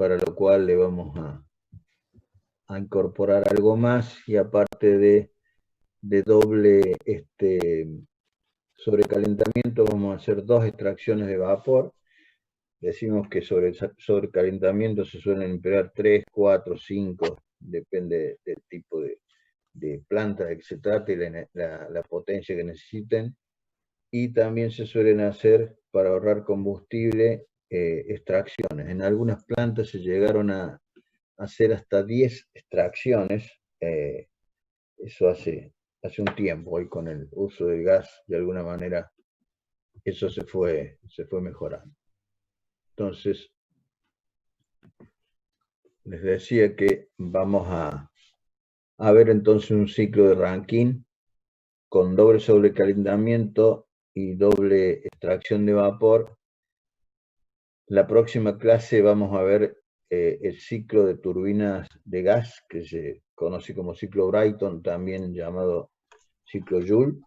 para lo cual le vamos a incorporar algo más, y aparte de doble sobrecalentamiento, vamos a hacer 2 extracciones de vapor. Decimos que sobre sobrecalentamiento se suelen emplear 3, 4, 5, depende del tipo de planta de que se trate y la potencia que necesiten. Y también se suelen hacer, para ahorrar combustible, extracciones. En algunas plantas se llegaron a hacer hasta 10 extracciones. Eso hace un tiempo. Hoy, con el uso del gas, de alguna manera eso se fue mejorando. Entonces, les decía que vamos a ver entonces un ciclo de Rankine con doble sobrecalentamiento y doble extracción de vapor. La próxima clase vamos a ver el ciclo de turbinas de gas, que se conoce como ciclo Brayton, también llamado ciclo Joule,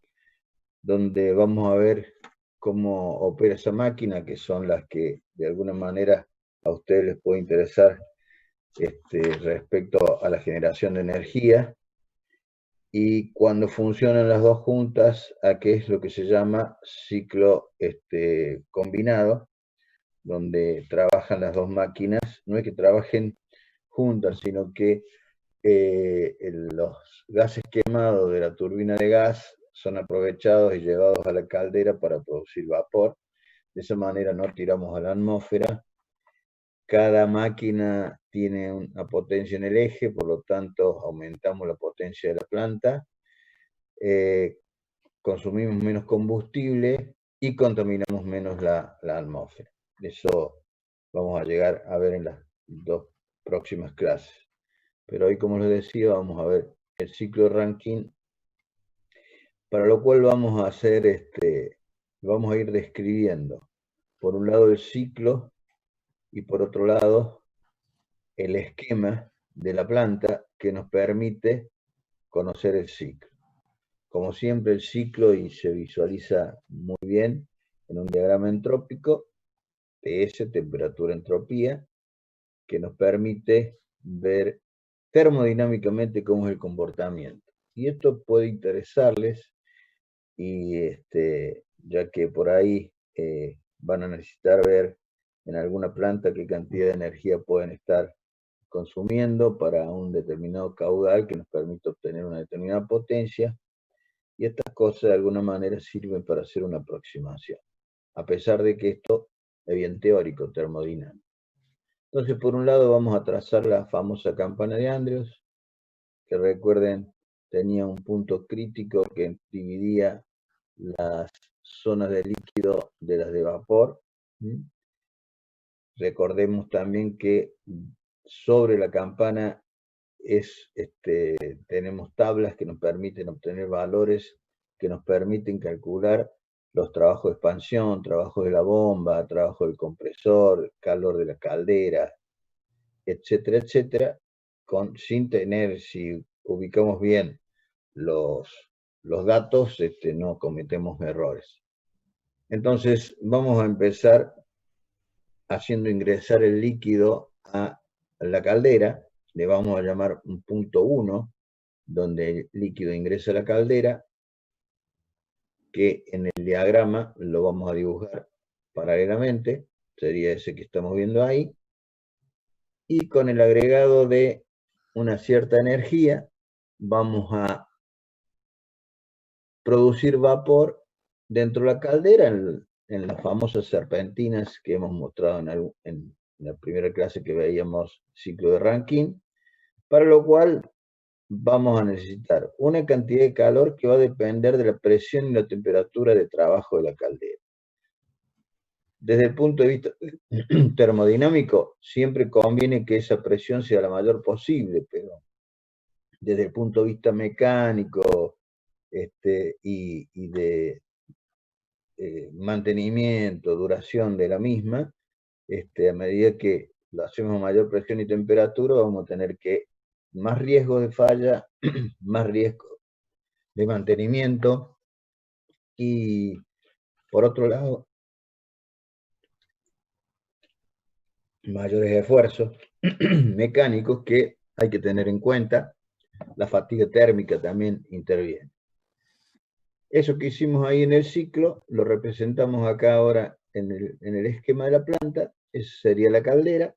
donde vamos a ver cómo opera esa máquina, que son las que de alguna manera a ustedes les puede interesar respecto a la generación de energía, y cuando funcionan las dos juntas, a qué es lo que se llama ciclo combinado, donde trabajan las dos máquinas. No es que trabajen juntas, sino que los gases quemados de la turbina de gas son aprovechados y llevados a la caldera para producir vapor. De esa manera no tiramos a la atmósfera. Cada máquina tiene una potencia en el eje, por lo tanto aumentamos la potencia de la planta, consumimos menos combustible y contaminamos menos la atmósfera. Eso vamos a llegar a ver en las 2 próximas clases. Pero hoy, como les decía, vamos a ver el ciclo de Rankine, para lo cual vamos a hacer vamos a ir describiendo, por un lado, el ciclo, y por otro lado el esquema de la planta que nos permite conocer el ciclo. Como siempre, el ciclo, y se visualiza muy bien en un diagrama entrópico, TS, temperatura, entropía, que nos permite ver termodinámicamente cómo es el comportamiento. Y esto puede interesarles, y ya que por ahí van a necesitar ver en alguna planta qué cantidad de energía pueden estar consumiendo para un determinado caudal que nos permite obtener una determinada potencia, y estas cosas de alguna manera sirven para hacer una aproximación, a pesar de que esto es bien teórico, termodinámico. Entonces, por un lado, vamos a trazar la famosa campana de Andrews, que, recuerden, tenía un punto crítico que dividía las zonas de líquido de las de vapor. Recordemos también que sobre la campana tenemos tablas que nos permiten obtener valores, que nos permiten calcular los trabajos de expansión, trabajos de la bomba, trabajo del compresor, calor de la caldera, etcétera, etcétera, sin tener, si ubicamos bien los datos, no cometemos errores. Entonces, vamos a empezar haciendo ingresar el líquido a la caldera. Le vamos a llamar un punto 1, donde el líquido ingresa a la caldera, que en el diagrama lo vamos a dibujar paralelamente, sería ese que estamos viendo ahí, y con el agregado de una cierta energía vamos a producir vapor dentro de la caldera, en las famosas serpentinas que hemos mostrado en la primera clase que veíamos, ciclo de Rankine, para lo cual vamos a necesitar una cantidad de calor que va a depender de la presión y la temperatura de trabajo de la caldera. Desde el punto de vista termodinámico, siempre conviene que esa presión sea la mayor posible, pero desde el punto de vista mecánico y de mantenimiento, duración de la misma, a medida que lo hacemos a mayor presión y temperatura, vamos a tener más riesgo de falla, más riesgo de mantenimiento, y por otro lado, mayores esfuerzos mecánicos que hay que tener en cuenta. La fatiga térmica también interviene. Eso que hicimos ahí en el ciclo, lo representamos acá ahora en el esquema de la planta. Esa sería la caldera,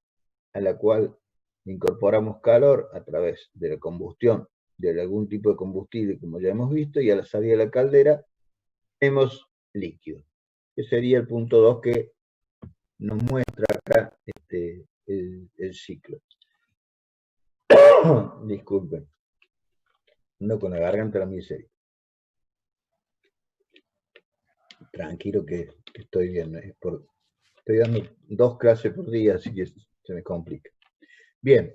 a la cual incorporamos calor a través de la combustión de algún tipo de combustible, como ya hemos visto, y a la salida de la caldera tenemos líquido. Ese sería el punto 2 que nos muestra acá el ciclo. Disculpen, ando con la garganta la miseria. Tranquilo que estoy bien. Estoy dando 2 clases por día, así que se me complica. Bien.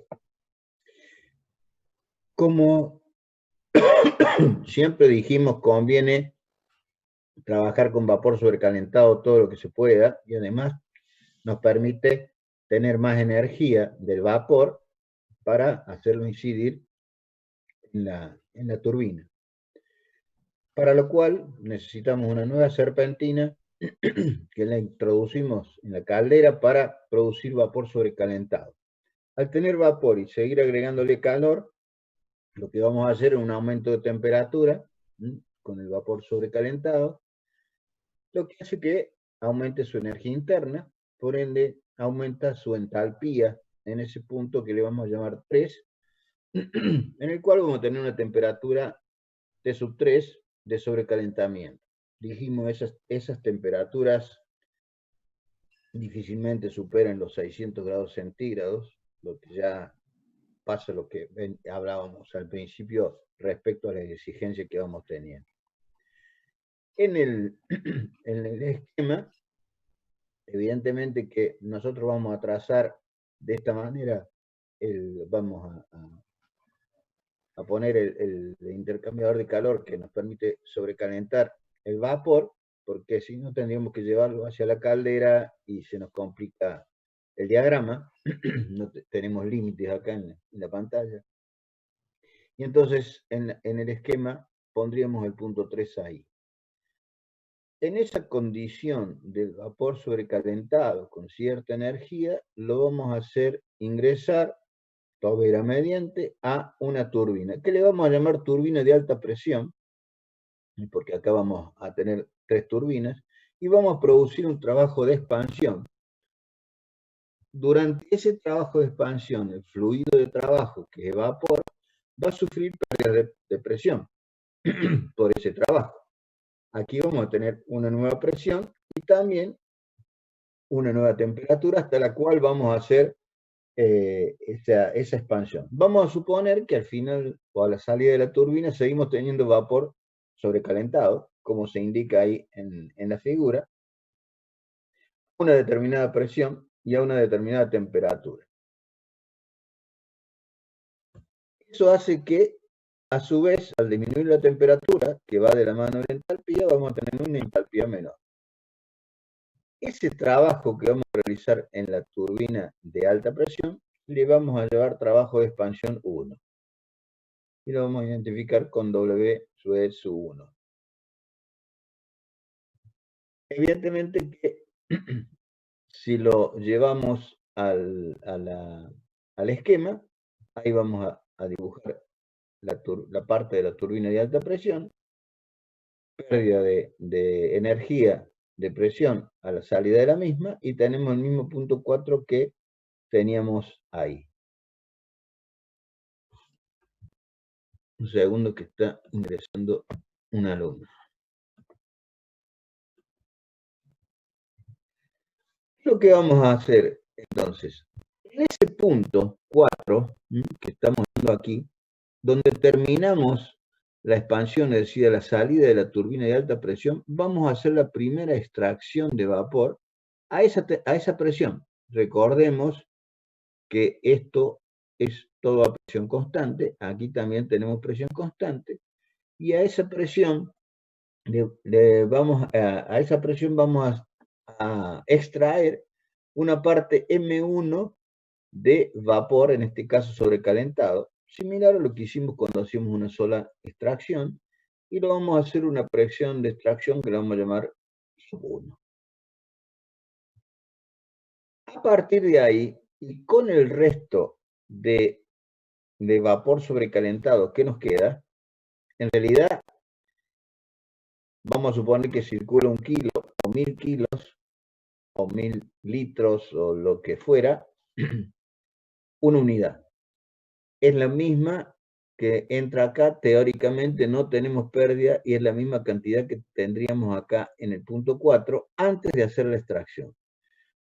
Como siempre dijimos, conviene trabajar con vapor sobrecalentado todo lo que se pueda, y además nos permite tener más energía del vapor para hacerlo incidir en la turbina. Para lo cual necesitamos una nueva serpentina que la introducimos en la caldera para producir vapor sobrecalentado. Al tener vapor y seguir agregándole calor, lo que vamos a hacer es un aumento de temperatura con el vapor sobrecalentado, lo que hace que aumente su energía interna, por ende aumenta su entalpía en ese punto que le vamos a llamar 3, en el cual vamos a tener una temperatura T sub 3 de sobrecalentamiento. Dijimos, esas temperaturas difícilmente superan los 600 grados centígrados, lo que ya pasa lo que hablábamos al principio respecto a las exigencias que vamos teniendo. En el esquema, evidentemente que nosotros vamos a trazar de esta manera, vamos a poner el intercambiador de calor que nos permite sobrecalentar el vapor, porque si no tendríamos que llevarlo hacia la caldera y se nos complica el diagrama. No tenemos límites acá en la pantalla. Y entonces en el esquema pondríamos el punto 3 ahí. En esa condición del vapor sobrecalentado con cierta energía, lo vamos a hacer ingresar, tobera mediante, a una turbina, que le vamos a llamar turbina de alta presión, porque acá vamos a tener 3 turbinas, y vamos a producir un trabajo de expansión. Durante ese trabajo de expansión, el fluido de trabajo, que es vapor, va a sufrir pérdidas de presión por ese trabajo. Aquí vamos a tener una nueva presión y también una nueva temperatura hasta la cual vamos a hacer esa expansión. Vamos a suponer que al final o a la salida de la turbina seguimos teniendo vapor sobrecalentado, como se indica ahí en la figura, a una determinada presión y a una determinada temperatura. Eso hace que, a su vez, al disminuir la temperatura, que va de la mano de la entalpía, vamos a tener una entalpía menor. Ese trabajo que vamos a realizar en la turbina de alta presión, le vamos a llevar trabajo de expansión 1. Y lo vamos a identificar con W sub E sub 1. Evidentemente que si lo llevamos al esquema, ahí vamos a dibujar la parte de la turbina de alta presión, pérdida de energía de presión a la salida de la misma, y tenemos el mismo punto 4 que teníamos ahí. Un segundo que está ingresando un alumno. Lo que vamos a hacer entonces, en ese punto 4 que estamos viendo aquí, donde terminamos la expansión, es decir, la salida de la turbina de alta presión, vamos a hacer la primera extracción de vapor a esa presión. Recordemos que esto es todo a presión constante, aquí también tenemos presión constante, y a esa presión vamos a extraer una parte M1 de vapor, en este caso sobrecalentado, similar a lo que hicimos cuando hacíamos una sola extracción, y lo vamos a hacer una presión de extracción que la vamos a llamar sub 1. A partir de ahí, Y con el resto de vapor sobrecalentado que nos queda, en realidad vamos a suponer que circula 1 kilo o 1000 kilos o 1000 litros o lo que fuera, una unidad. Es la misma que entra acá, teóricamente no tenemos pérdida y es la misma cantidad que tendríamos acá en el punto 4 antes de hacer la extracción.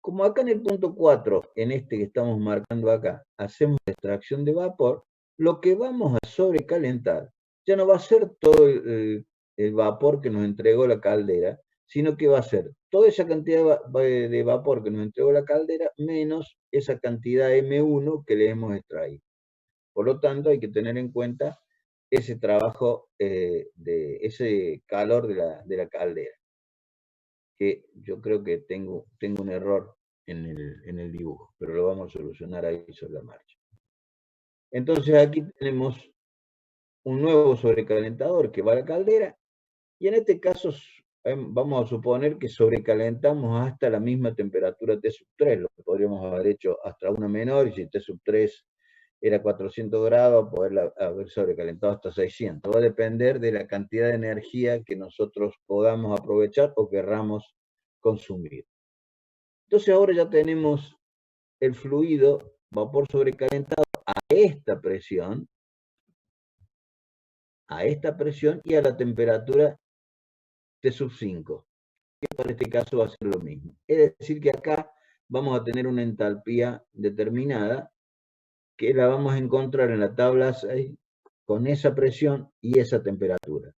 Como acá en el punto 4, en este que estamos marcando acá, hacemos la extracción de vapor, lo que vamos a sobrecalentar ya no va a ser todo el vapor que nos entregó la caldera, sino que va a ser toda esa cantidad de vapor que nos entregó la caldera menos esa cantidad M1 que le hemos extraído. Por lo tanto, hay que tener en cuenta ese trabajo de ese calor de la caldera, que yo creo que tengo un error en el dibujo, pero lo vamos a solucionar ahí sobre la marcha. Entonces aquí tenemos un nuevo sobrecalentador que va a la caldera, y en este caso vamos a suponer que sobrecalentamos hasta la misma temperatura T sub 3, lo que podríamos haber hecho hasta una menor, y si T sub 3 era 400 grados, poder haber sobrecalentado hasta 600. Va a depender de la cantidad de energía que nosotros podamos aprovechar o querramos consumir. Entonces ahora ya tenemos el fluido, vapor sobrecalentado a esta presión y a la temperatura T sub 5, que para este caso va a ser lo mismo. Es decir que acá vamos a tener una entalpía determinada que la vamos a encontrar en la tabla 6 con esa presión y esa temperatura.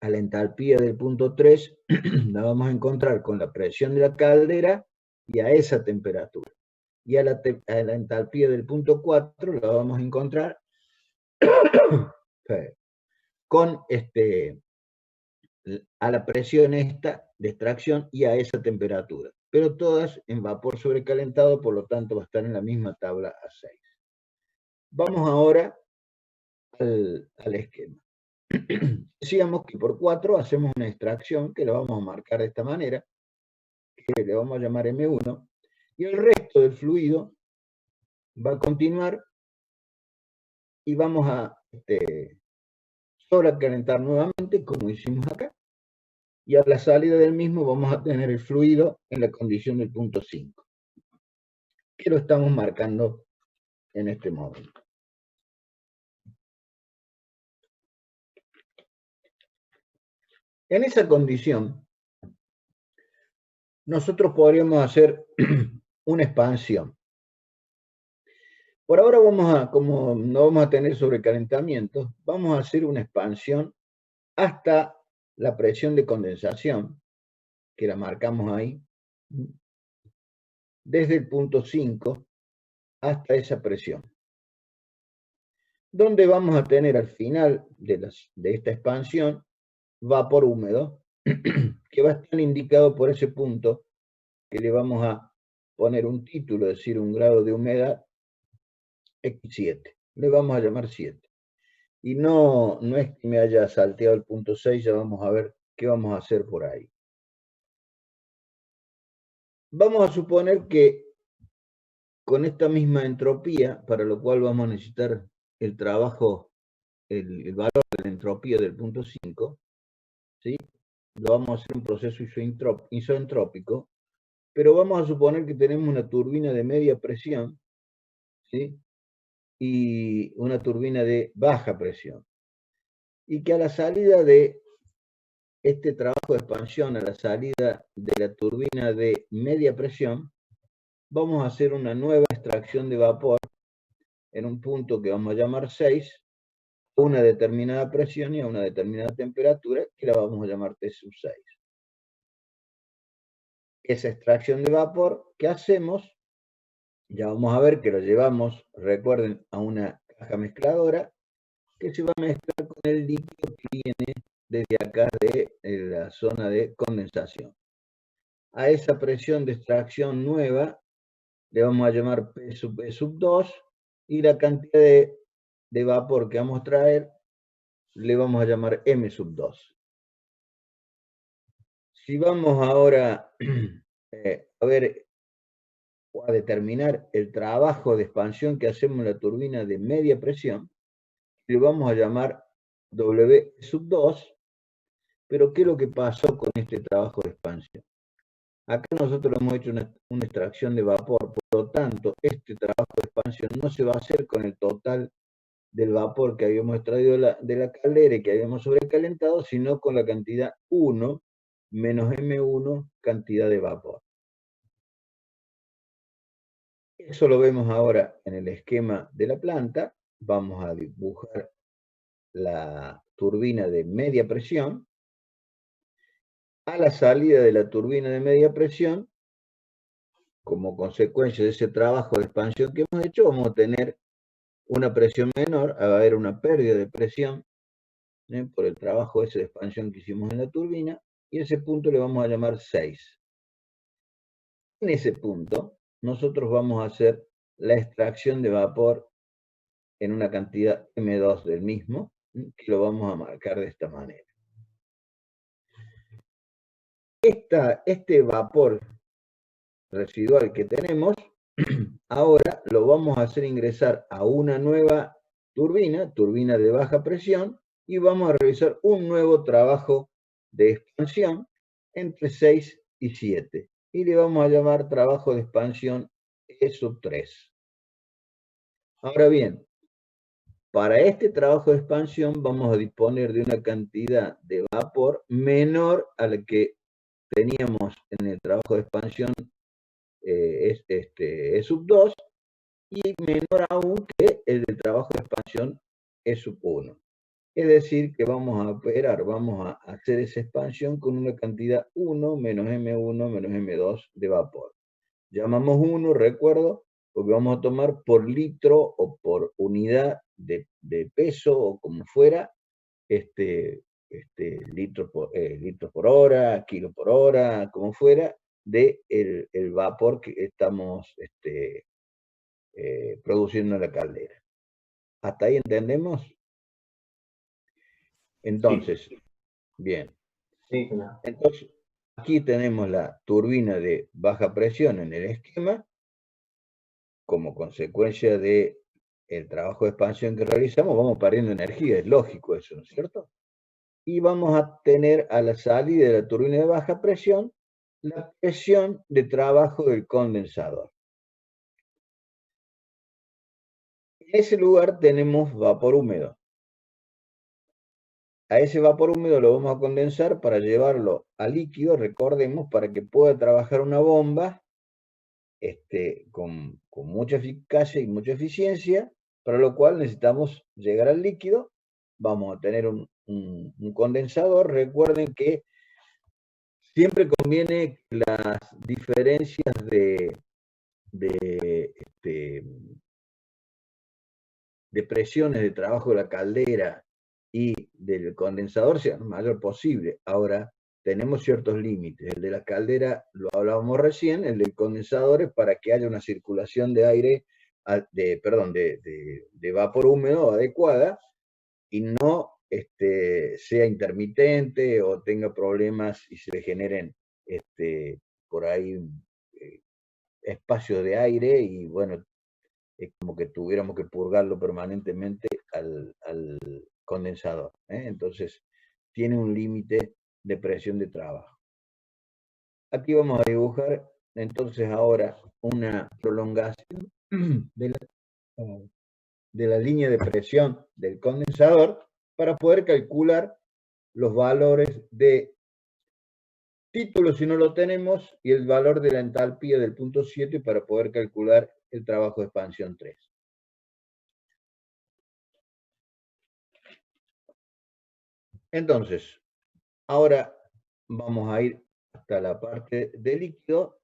A la entalpía del punto 3 la vamos a encontrar con la presión de la caldera y a esa temperatura. Y a la entalpía del punto 4 la vamos a encontrar con a la presión esta de extracción y a esa temperatura. Pero todas en vapor sobrecalentado, por lo tanto va a estar en la misma tabla A6. Vamos ahora al esquema. Decíamos que por 4 hacemos una extracción que la vamos a marcar de esta manera, que le vamos a llamar M1, y el resto del fluido va a continuar y vamos a sobrecalentar nuevamente, como hicimos acá, y a la salida del mismo vamos a tener el fluido en la condición del punto 5, que lo estamos marcando en este momento. En esa condición, nosotros podríamos hacer una expansión. Por ahora como no vamos a tener sobrecalentamiento, vamos a hacer una expansión hasta la presión de condensación, que la marcamos ahí, desde el punto 5 hasta esa presión. Donde vamos a tener al final de esta expansión vapor húmedo, que va a estar indicado por ese punto, que le vamos a poner un título, es decir, un grado de humedad X7. Le vamos a llamar 7. Y no es que me haya salteado el punto 6, ya vamos a ver qué vamos a hacer por ahí. Vamos a suponer que con esta misma entropía, para lo cual vamos a necesitar el trabajo, el valor de la entropía del punto 5, ¿sí? Lo vamos a hacer un proceso isoentrópico, pero vamos a suponer que tenemos una turbina de media presión, ¿sí? Y una turbina de baja presión. Y que a la salida de este trabajo de expansión, a la salida de la turbina de media presión, vamos a hacer una nueva extracción de vapor en un punto que vamos a llamar 6, a una determinada presión y a una determinada temperatura, que la vamos a llamar T sub 6. Esa extracción de vapor que hacemos, ya vamos a ver que lo llevamos, recuerden, a una caja mezcladora, que se va a mezclar con el líquido que viene desde acá de la zona de condensación. A esa presión de extracción nueva le vamos a llamar P sub 2, y la cantidad de vapor que vamos a traer le vamos a llamar M sub 2. Si vamos ahora a ver o a determinar el trabajo de expansión que hacemos en la turbina de media presión, le vamos a llamar W sub 2, pero ¿qué es lo que pasó con este trabajo de expansión? Acá nosotros hemos hecho una extracción de vapor, por lo tanto, este trabajo de expansión no se va a hacer con el total del vapor que habíamos extraído de la caldera y que habíamos sobrecalentado, sino con la cantidad 1 menos M1 cantidad de vapor. Eso lo vemos ahora en el esquema de la planta. Vamos a dibujar la turbina de media presión. A la salida de la turbina de media presión, como consecuencia de ese trabajo de expansión que hemos hecho, vamos a tener una presión menor, va a haber una pérdida de presión por el trabajo ese de expansión que hicimos en la turbina, y ese punto le vamos a llamar 6. En ese punto, nosotros vamos a hacer la extracción de vapor en una cantidad M2 del mismo, que lo vamos a marcar de esta manera. Este vapor residual que tenemos, ahora lo vamos a hacer ingresar a una nueva turbina de baja presión, y vamos a realizar un nuevo trabajo de expansión entre 6 y 7. Y le vamos a llamar trabajo de expansión E sub 3. Ahora bien, para este trabajo de expansión vamos a disponer de una cantidad de vapor menor a la que teníamos en el trabajo de expansión E sub 2, y menor aún que el del trabajo de expansión E sub 1. Es decir, que vamos a operar, vamos a hacer esa expansión con una cantidad 1 menos M1 menos M2 de vapor. Llamamos 1, recuerdo, porque vamos a tomar por litro o por unidad de peso o como fuera, litros por hora, kilo por hora, como fuera, de el vapor que estamos produciendo en la caldera. ¿Hasta ahí entendemos? Entonces, sí. Bien. Sí, claro. Entonces, aquí tenemos la turbina de baja presión en el esquema, como consecuencia de el trabajo de expansión que realizamos, vamos perdiendo energía, es lógico eso, ¿no es cierto? Y vamos a tener a la salida de la turbina de baja presión la presión de trabajo del condensador. En ese lugar tenemos vapor húmedo. A ese vapor húmedo lo vamos a condensar para llevarlo a líquido, recordemos, para que pueda trabajar una bomba con mucha eficacia y mucha eficiencia, para lo cual necesitamos llegar al líquido. Vamos a tener un condensador. Recuerden que siempre conviene que las diferencias de presiones de trabajo de la caldera y del condensador sean lo mayor posible. Ahora, tenemos ciertos límites. El de la caldera lo hablábamos recién, el del condensador es para que haya una circulación de aire, de vapor húmedo adecuada, y no sea intermitente o tenga problemas y se le generen por ahí espacios de aire, y bueno, es como que tuviéramos que purgarlo permanentemente al condensador. Entonces, tiene un límite de presión de trabajo. Aquí vamos a dibujar entonces ahora una prolongación de la línea de presión del condensador para poder calcular los valores de título si no lo tenemos, y el valor de la entalpía del punto 7 para poder calcular el trabajo de expansión 3. Entonces, ahora vamos a ir hasta la parte de líquido,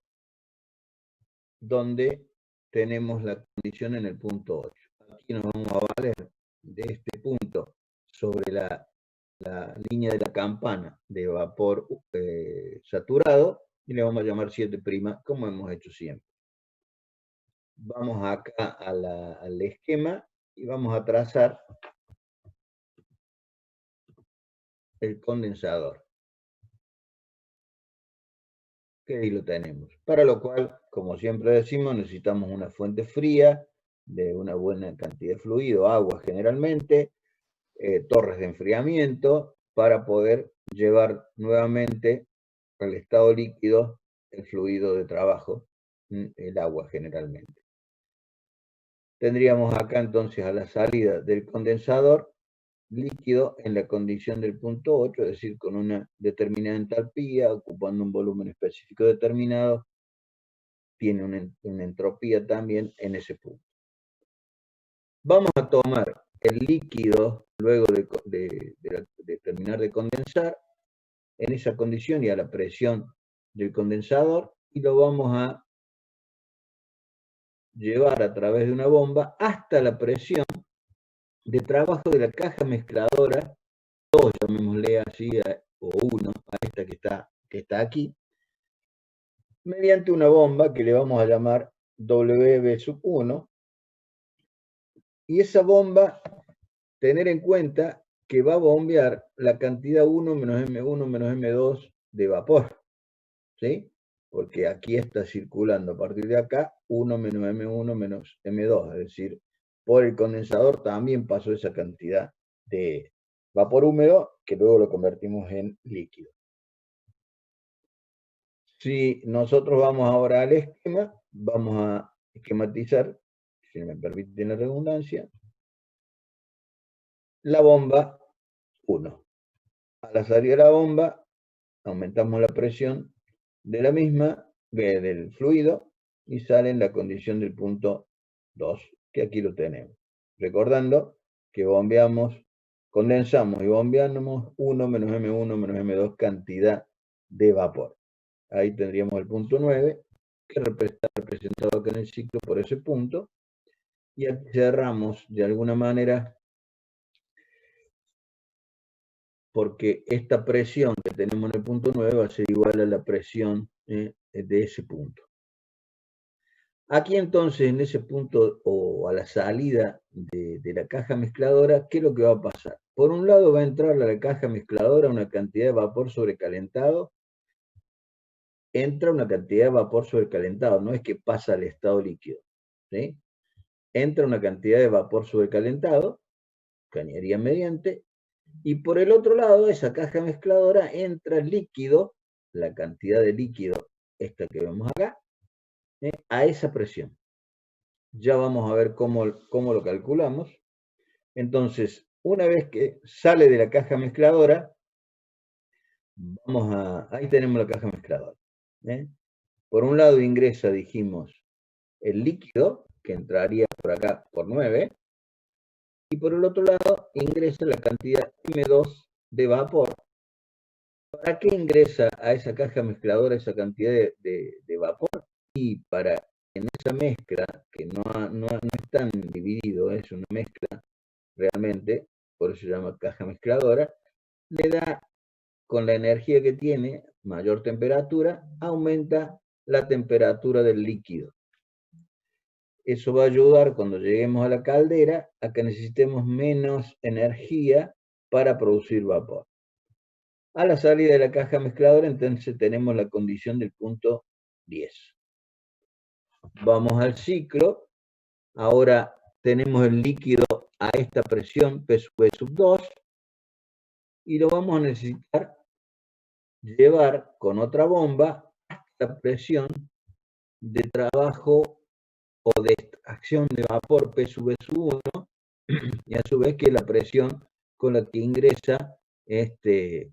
donde tenemos la condición en el punto 8. Aquí nos vamos a valer de este punto sobre la línea de la campana de vapor saturado, y le vamos a llamar 7', como hemos hecho siempre. Vamos acá al esquema y vamos a trazar el condensador. que ahí lo tenemos. Para lo cual, como siempre decimos, necesitamos una fuente fría de una buena cantidad de fluido, agua generalmente, torres de enfriamiento, para poder llevar nuevamente al estado líquido el fluido de trabajo, el agua generalmente. Tendríamos acá entonces a la salida del condensador líquido en la condición del punto 8, es decir, con una determinada entalpía, ocupando un volumen específico determinado, tiene una entropía también en ese punto. Vamos a tomar el líquido luego de terminar de condensar en esa condición y a la presión del condensador y lo vamos a llevar a través de una bomba hasta la presión de trabajo de la caja mezcladora, 2, llamémosle así, o 1, a esta que está aquí, mediante una bomba que le vamos a llamar WB1, y esa bomba, tener en cuenta que va a bombear la cantidad 1 menos M1 menos M2 de vapor, ¿sí? Porque aquí está circulando a partir de acá 1 menos M1 menos M2, es decir, por el condensador también pasó esa cantidad de vapor húmedo que luego lo convertimos en líquido. Si nosotros vamos ahora al esquema, vamos a esquematizar, si me permiten la redundancia, la bomba 1. A la salida de la bomba, aumentamos la presión de la misma, del fluido, y sale en la condición del punto 2, que aquí lo tenemos. Recordando que bombeamos, condensamos y bombeamos 1 menos M1 menos M2 cantidad de vapor. Ahí tendríamos el punto 9, que está representado acá en el ciclo por ese punto, y aquí cerramos de alguna manera, porque esta presión que tenemos en el punto 9 va a ser igual a la presión de ese punto. Aquí entonces, en ese punto, o a la salida de la caja mezcladora, ¿qué es lo que va a pasar? Por un lado va a entrar a la caja mezcladora una cantidad de vapor sobrecalentado, entra una cantidad de vapor sobrecalentado, no es que pasa al estado líquido, ¿sí? Entra una cantidad de vapor sobrecalentado, cañería mediante, y por el otro lado, esa caja mezcladora entra líquido, la cantidad de líquido, esta que vemos acá, a esa presión. Ya vamos a ver cómo lo calculamos. Entonces, una vez que sale de la caja mezcladora, ahí tenemos la caja mezcladora. Por un lado ingresa, dijimos, el líquido, que entraría por acá por 9, y por el otro lado ingresa la cantidad M2 de vapor. ¿Para qué ingresa a esa caja mezcladora esa cantidad de vapor? Y para en esa mezcla, que no están divididos, es una mezcla realmente, por eso se llama caja mezcladora, le da, con la energía que tiene, mayor temperatura, aumenta la temperatura del líquido. Eso va a ayudar cuando lleguemos a la caldera a que necesitemos menos energía para producir vapor. A la salida de la caja mezcladora, entonces tenemos la condición del punto 10. Vamos al ciclo. Ahora tenemos el líquido a esta presión, P sub 2, y lo vamos a necesitar llevar con otra bomba hasta la presión de trabajo o de extracción de vapor P sub 1, y a su vez que la presión con la que ingresa el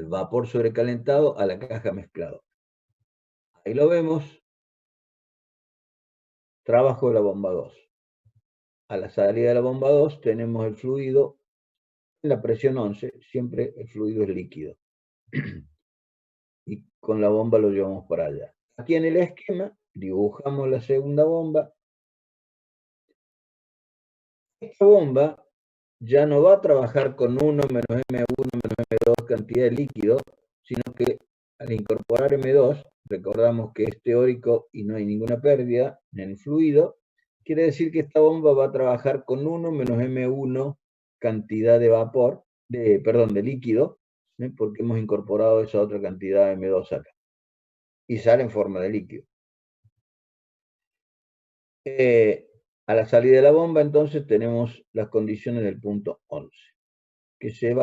vapor sobrecalentado a la caja mezcladora. Ahí lo vemos, trabajo de la bomba 2. A la salida de la bomba 2 tenemos el fluido en la presión 11, siempre el fluido es líquido. Y con la bomba lo llevamos para allá. Aquí en el esquema dibujamos la segunda bomba. Esta bomba ya no va a trabajar con 1 menos M1 menos M2 cantidad de líquido, sino que al incorporar M2, recordamos que es teórico y no hay ninguna pérdida en el fluido, quiere decir que esta bomba va a trabajar con 1 menos M1 cantidad de vapor, de líquido, porque hemos incorporado esa otra cantidad de M2 acá. y sale en forma de líquido. A la salida de la bomba, entonces, tenemos las condiciones del punto 11, que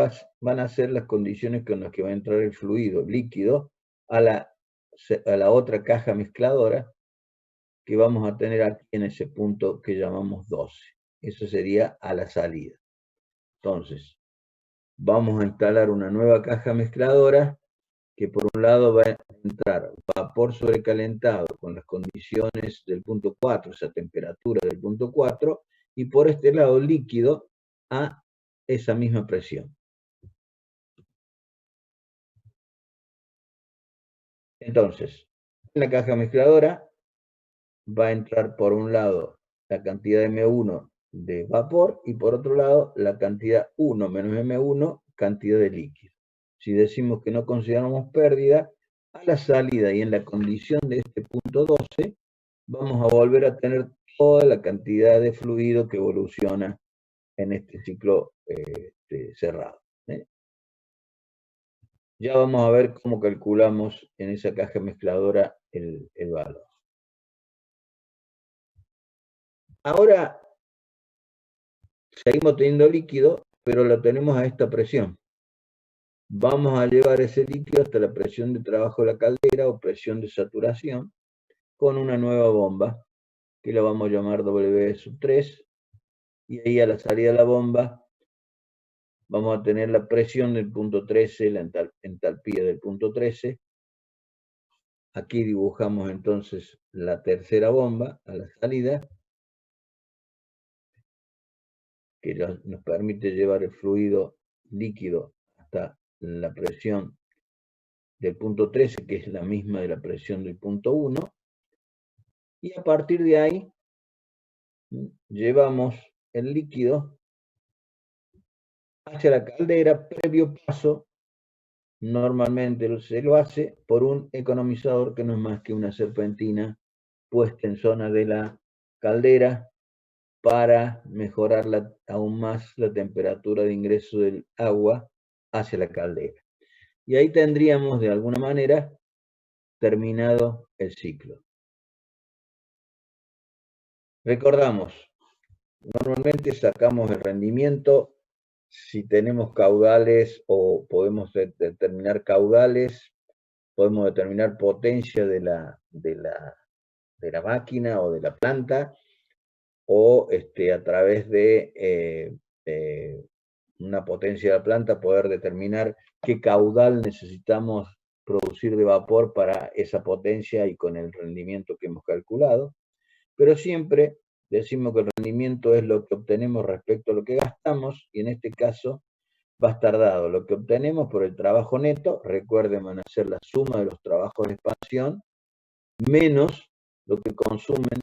van a ser las condiciones con las que va a entrar el fluido líquido a la otra caja mezcladora que vamos a tener aquí en ese punto que llamamos 12. Eso sería a la salida. Entonces, vamos a instalar una nueva caja mezcladora que por un lado va a entrar vapor sobrecalentado con las condiciones del punto 4, esa temperatura del punto 4, y por este lado líquido a esa misma presión. Entonces, en la caja mezcladora va a entrar por un lado la cantidad de M1 de vapor y por otro lado la cantidad 1 menos M1 cantidad de líquido. Si decimos que no consideramos pérdida, a la salida y en la condición de este punto 12, vamos a volver a tener toda la cantidad de fluido que evoluciona en este ciclo cerrado. Ya vamos a ver cómo calculamos en esa caja mezcladora el valor. Ahora seguimos teniendo líquido, pero lo tenemos a esta presión. Vamos a llevar ese líquido hasta la presión de trabajo de la caldera o presión de saturación con una nueva bomba que la vamos a llamar W3, y ahí a la salida de la bomba vamos a tener la presión del punto 13, la entalpía del punto 13. Aquí dibujamos entonces la tercera bomba a la salida, que nos permite llevar el fluido líquido hasta la presión del punto 13, que es la misma de la presión del punto 1, y a partir de ahí llevamos el líquido hacia la caldera, previo paso, normalmente se lo hace por un economizador que no es más que una serpentina puesta en zona de la caldera para mejorar aún más la temperatura de ingreso del agua hacia la caldera. Y ahí tendríamos de alguna manera terminado el ciclo. Recordamos, normalmente sacamos el rendimiento si tenemos caudales o podemos determinar caudales, podemos determinar potencia de la máquina o de la planta, o a través de una potencia de la planta poder determinar qué caudal necesitamos producir de vapor para esa potencia y con el rendimiento que hemos calculado. Pero siempre decimos que el rendimiento es lo que obtenemos respecto a lo que gastamos, y en este caso va a estar dado lo que obtenemos por el trabajo neto. Recuerden, van a ser la suma de los trabajos de expansión menos lo que consumen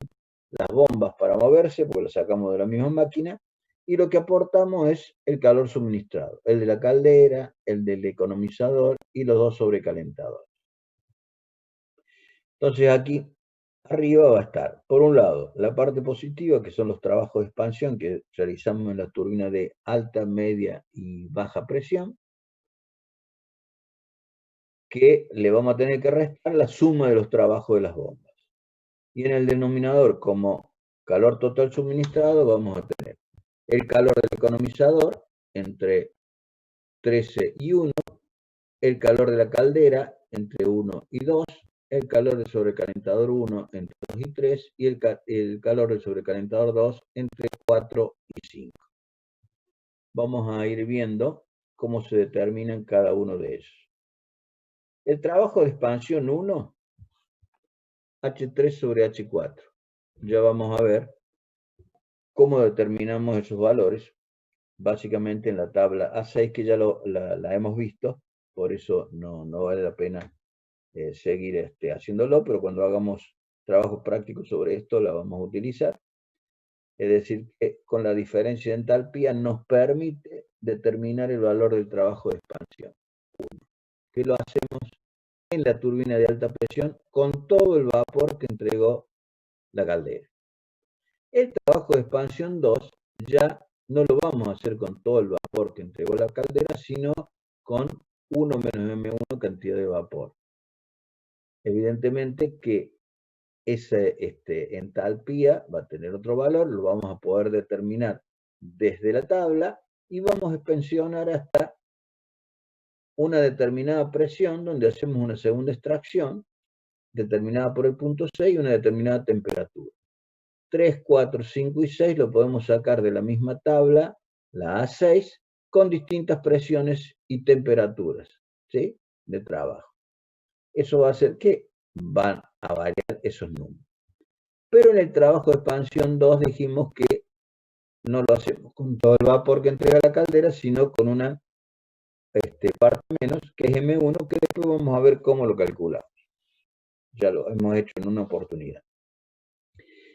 las bombas para moverse, porque lo sacamos de la misma máquina, y lo que aportamos es el calor suministrado, el de la caldera, el del economizador y los dos sobrecalentadores. Entonces aquí arriba va a estar, por un lado, la parte positiva, que son los trabajos de expansión que realizamos en la turbina de alta, media y baja presión, que le vamos a tener que restar la suma de los trabajos de las bombas. Y en el denominador, como calor total suministrado, vamos a tener el calor del economizador entre 13 y 1, el calor de la caldera entre 1 y 2, el calor del sobrecalentador 1 entre 2 y 3, y el calor del sobrecalentador 2 entre 4 y 5. Vamos a ir viendo cómo se determinan cada uno de ellos. El trabajo de expansión 1, H3 sobre H4. Ya vamos a ver cómo determinamos esos valores, básicamente en la tabla A6, que ya la hemos visto, por eso no vale la pena seguir haciéndolo, pero cuando hagamos trabajos prácticos sobre esto la vamos a utilizar. Es decir, que con la diferencia de entalpía nos permite determinar el valor del trabajo de expansión 1, que lo hacemos en la turbina de alta presión con todo el vapor que entregó la caldera. El trabajo de expansión 2 ya no lo vamos a hacer con todo el vapor que entregó la caldera, sino con 1 menos M1 cantidad de vapor. evidentemente que esa entalpía va a tener otro valor, lo vamos a poder determinar desde la tabla y vamos a expansionar hasta una determinada presión donde hacemos una segunda extracción determinada por el punto 6 y una determinada temperatura. 3, 4, 5 y 6 lo podemos sacar de la misma tabla, la A6, con distintas presiones y temperaturas, ¿sí?, de trabajo. Eso va a hacer que van a variar esos números. Pero en el trabajo de expansión 2 dijimos que no lo hacemos con todo el vapor que entrega la caldera, sino con una parte menos, que es M1, que después vamos a ver cómo lo calculamos. Ya lo hemos hecho en una oportunidad.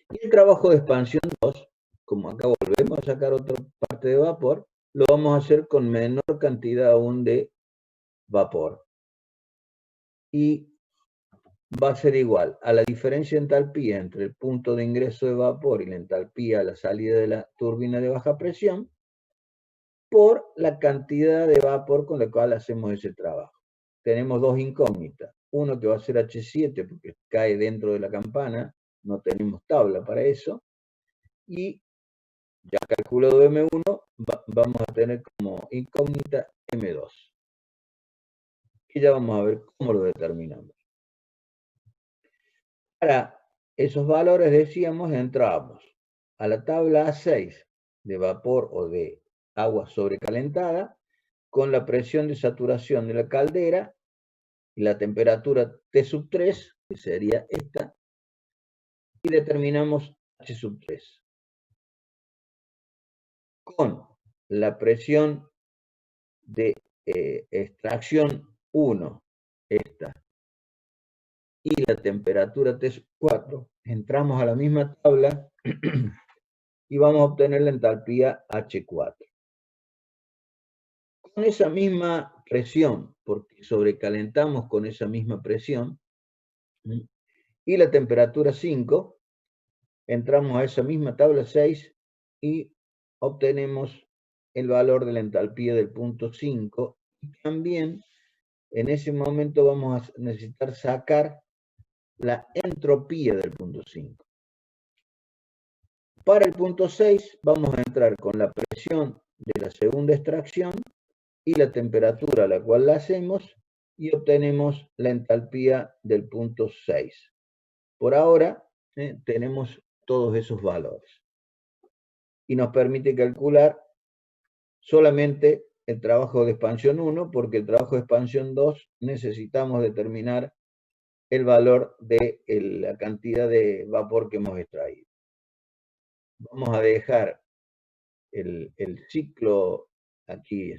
Y el trabajo de expansión 2, como acá volvemos a sacar otra parte de vapor, lo vamos a hacer con menor cantidad aún de vapor. Y va a ser igual a la diferencia de entalpía entre el punto de ingreso de vapor y la entalpía a la salida de la turbina de baja presión por la cantidad de vapor con la cual hacemos ese trabajo. Tenemos dos incógnitas. Uno que va a ser H7 porque cae dentro de la campana, no tenemos tabla para eso. Y ya calculado M1, vamos a tener como incógnita M2. Y ya vamos a ver cómo lo determinamos. Para esos valores, decíamos, entramos a la tabla A6 de vapor o de agua sobrecalentada con la presión de saturación de la caldera y la temperatura T3, que sería esta, y determinamos H3. Con la presión de extracción 1, esta, y la temperatura T4, entramos a la misma tabla y vamos a obtener la entalpía H4. Con esa misma presión, porque sobrecalentamos con esa misma presión, y la temperatura 5, entramos a esa misma tabla 6 y obtenemos el valor de la entalpía del punto 5. Y también en ese momento vamos a necesitar sacar la entropía del punto 5. Para el punto 6 vamos a entrar con la presión de la segunda extracción y la temperatura a la cual la hacemos y obtenemos la entalpía del punto 6. Por ahora tenemos todos esos valores y nos permite calcular solamente el trabajo de expansión 1, porque el trabajo de expansión 2 necesitamos determinar el valor de la cantidad de vapor que hemos extraído. Vamos a dejar el ciclo aquí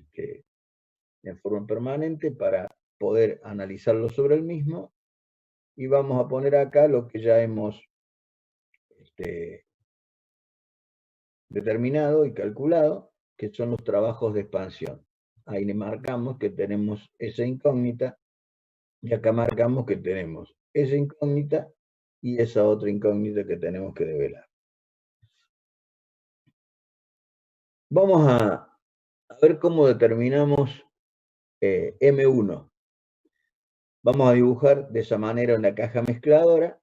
en forma permanente para poder analizarlo sobre el mismo y vamos a poner acá lo que ya hemos determinado y calculado, que son los trabajos de expansión. Ahí le marcamos que tenemos esa incógnita y acá marcamos que tenemos esa incógnita y esa otra incógnita que tenemos que develar. Vamos a ver cómo determinamos M1. Vamos a dibujar de esa manera una caja mezcladora.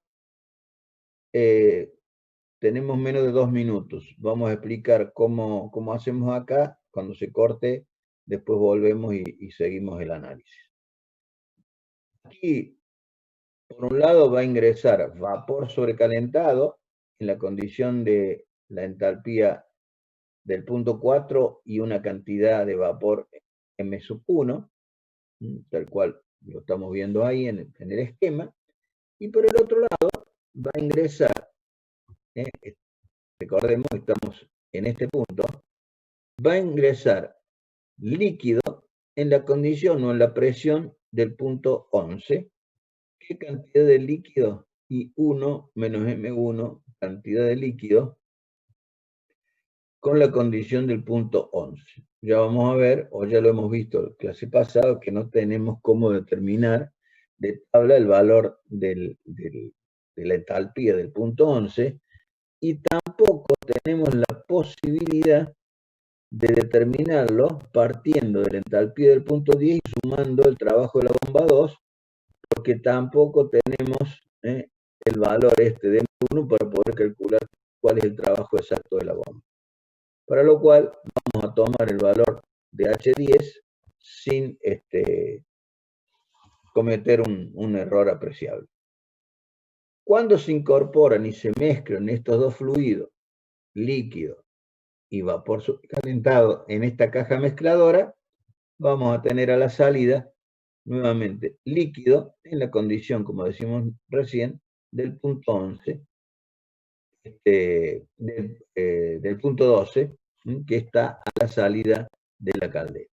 Tenemos menos de 2 minutos. Vamos a explicar cómo hacemos acá. Cuando se corte, después volvemos y seguimos el análisis. Aquí, por un lado, va a ingresar vapor sobrecalentado en la condición de la entalpía del punto 4 y una cantidad de vapor M1, tal cual lo estamos viendo ahí en el esquema. Y por el otro lado, va a ingresar, recordemos, estamos en este punto, va a ingresar líquido en la condición o en la presión del punto 11. ¿Qué cantidad de líquido? I1 menos M1, cantidad de líquido, con la condición del punto 11. Ya vamos a ver, o ya lo hemos visto en la clase pasada, que no tenemos cómo determinar de tabla el valor de la entalpía del punto 11, y tampoco tenemos la posibilidad de determinarlo partiendo de la entalpía del punto 10 y sumando el trabajo de la bomba 2, porque tampoco tenemos el valor de M1 para poder calcular cuál es el trabajo exacto de la bomba. Para lo cual vamos a tomar el valor de H10 sin cometer un error apreciable. Cuando se incorporan y se mezclan estos dos fluidos, líquido y vapor calentado, en esta caja mezcladora, vamos a tener a la salida nuevamente líquido en la condición, como decimos recién, del punto 11, del punto 12, que está a la salida de la caldera.